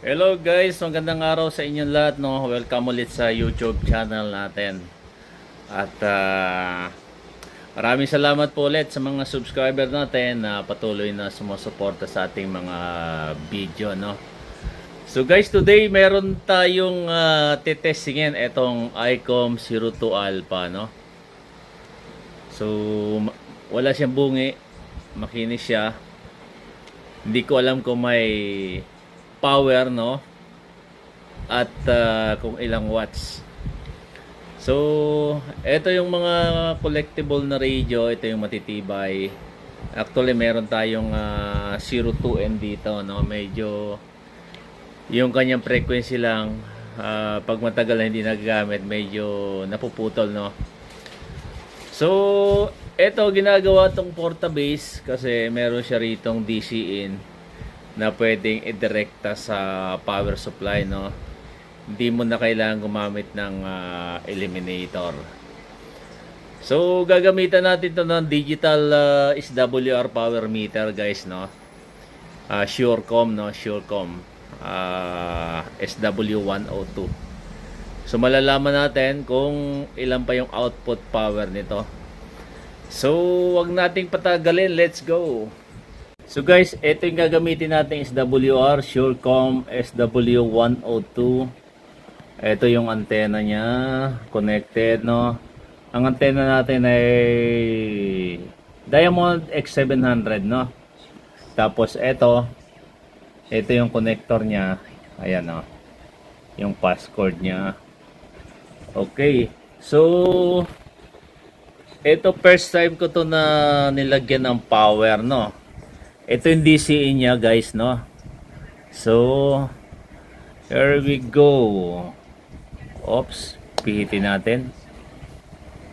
Hello guys, magandang araw sa inyong lahat, no. Welcome ulit sa YouTube channel natin. At maraming salamat po ulit sa mga subscriber natin na patuloy na sumusuporta sa ating mga video, no. So guys, today meron tayong tetestingin itong ICOM 02 Alpha, no. So wala siyang bungi, makinis siya. Hindi ko alam kung may power, no, at kung ilang watts. So ito yung mga collectible na radio, ito yung matitibay. Actually meron tayong 02N dito, no. Medyo yung kanyang frequency lang, pag matagal na hindi nagagamit, medyo napuputol, no. So ito ginagawa tong portabase kasi meron siya ritong DC in na pwedeng idirekta sa power supply, no. Hindi mo na kailangan gumamit ng eliminator. So gagamitan natin to ng digital SWR power meter, guys, no. Surecom, no, Surecom SW102. So malalaman natin kung ilan pa yung output power nito. So wag nating patagalin, let's go. So guys, ito yung gagamitin natin SWR Surecom SW102. Ito yung antena niya, connected, no. Ang antena natin ay Diamond X700, no. Tapos ito yung connector niya. Ayan, no. Yung passcord niya. Okay. So ito first time ko to na nilagyan ng power, no. Ito yung DCI niya, guys, no. So here we go. Oops, pihitin natin.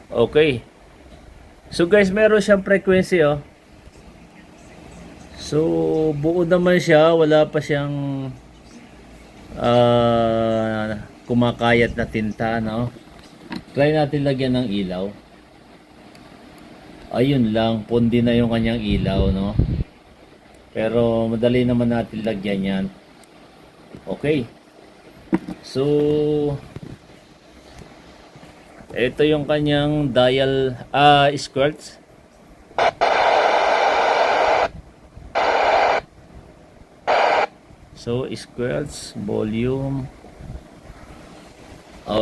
Okay. So guys, meron siyang frequency, oh. So buo naman siya, wala pa siyang kumakayat na tinta, no. Try natin lagyan ng ilaw. Ayun lang, pundi na yung kanyang ilaw, no. Pero madali naman natin lagyan yan. Okay. So ito yung kanyang dial squirts. So squirts, volume.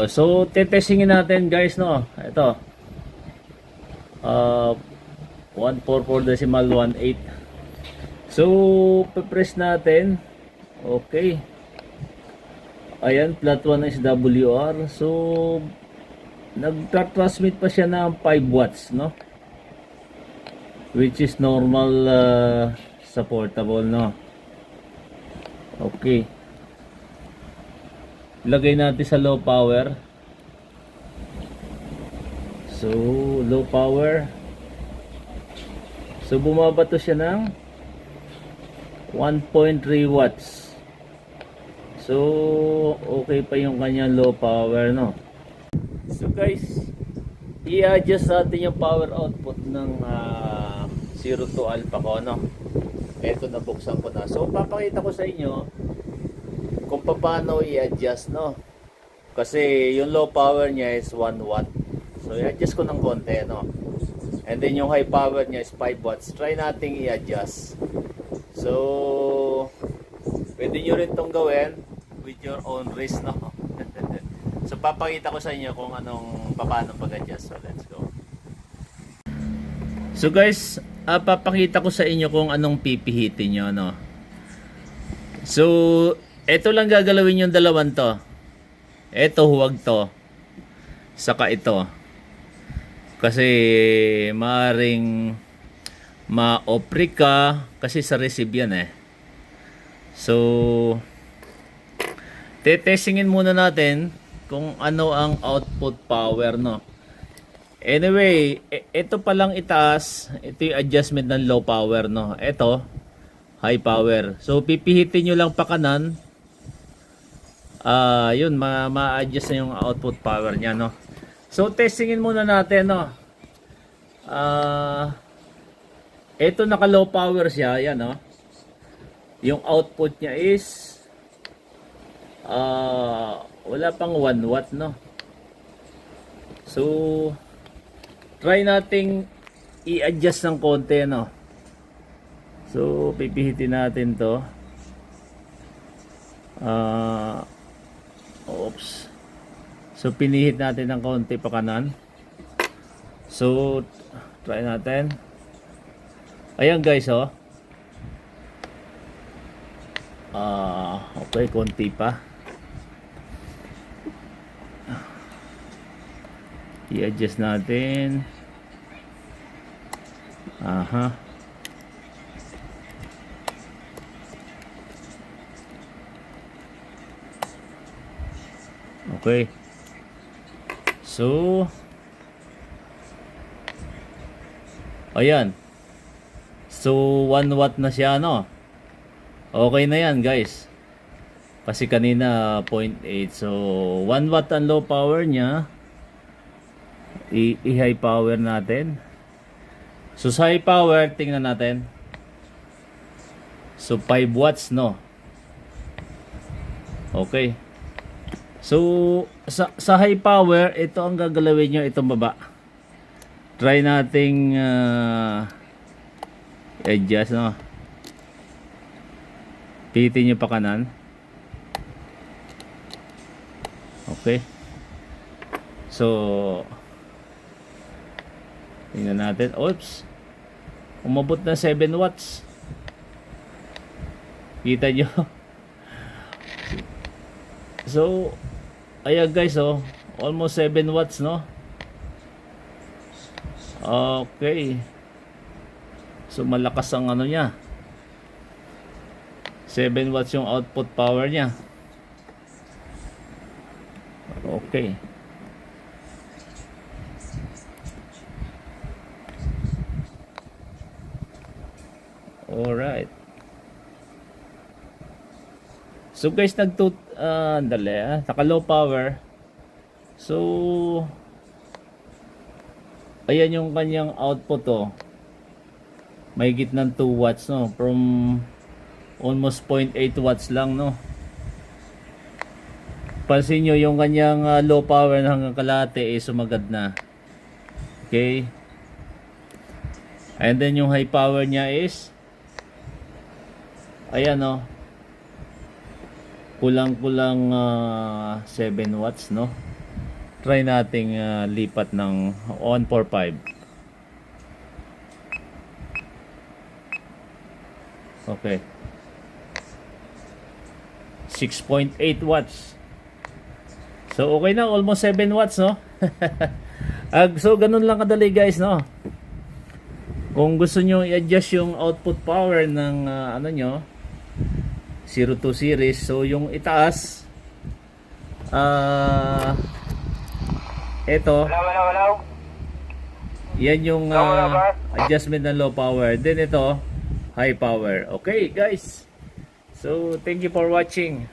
So tetestingin natin, guys, no. Ito 144.18. So pe-press natin. Okay. Ayan, flat 1 SWR. So nagtra-transmit pa siya ng 5 watts, no, which is normal sa portable, no. Okay. Lagay natin sa low power. So low power. So bumaba to siya ng 1.3 watts. So okay pa yung kanyang low power, no. So guys, i-adjust natin yung power output ng 02 Alpha ko, no. Ito, nabuksan ko na. So papakita ko sa inyo kung paano i-adjust, no. Kasi yung low power niya is 1 watt. So i-adjust ko ng konti, no. And then yung high power niya is 5 watts. Try nating i-adjust. So pwede nyo rin itong gawin with your own risk, no. So papakita ko sa inyo kung paano pag-adjust. So let's go. So guys, papakita ko sa inyo kung anong pipihitin nyo, no. So ito lang gagalawin yung dalawan to. Ito, huwag to. Saka ito. Kasi maaring ma-opry ka kasi sa receive yan, eh. So tetestingin muna natin kung ano ang output power, no. Anyway, ito pa lang itaas. Ito yung adjustment ng low power, no. Ito high power. So pipihitin nyo lang pa kanan. Yun, ma-adjust na yung output power niya, no. So testingin muna natin, no. Ito naka low power siya, yan, no. Yung output niya is wala pang 1 watt, no? So try nating i-adjust ng konti, no? So pipihitin natin to. Oops. So pinihit natin ng konti pa kanan. So try natin. Ayan guys, oh. Okay, konti pa. I-adjust natin. Aha. Okay. So ayan. So 1 watt na siya, no? Okay na yan, guys. Kasi kanina 0.8. So 1 watt ang low power niya. I-high power natin. So sa high power, tingnan natin. So 5 watts, no? Okay. So sa high power, ito ang gagalawin nyo, itong baba. Try nating adjust, no? Pihitin nyo pa kanan. Okay. So tingnan natin. Oops. Umabot na 7 watts. Kita nyo? So ayan guys, oh. Almost 7 watts, no? Okay. So malakas ang ano niya. 7 watts yung output power niya. Okay. Alright. So guys, naka low power. So ayan yung kanyang output, oh. Mahigit ng 2 watts, no? From almost 0.8 watts lang, no? Pansin nyo yung kanyang low power na hanggang kalahati is sumagad na. Okay. And then yung high power niya is ayan, no? Kulang-kulang 7 watts, no? Try nating lipat ng 145. Okay. 6.8 watts. So okay na, almost 7 watts, no? So ganun lang kadali guys, no? Kung gusto nyo i-adjust yung output power ng ano nyo 02 series, so yung itaas ito, yan yung adjustment ng low power. Then ito, high power. Okay guys, so thank you for watching.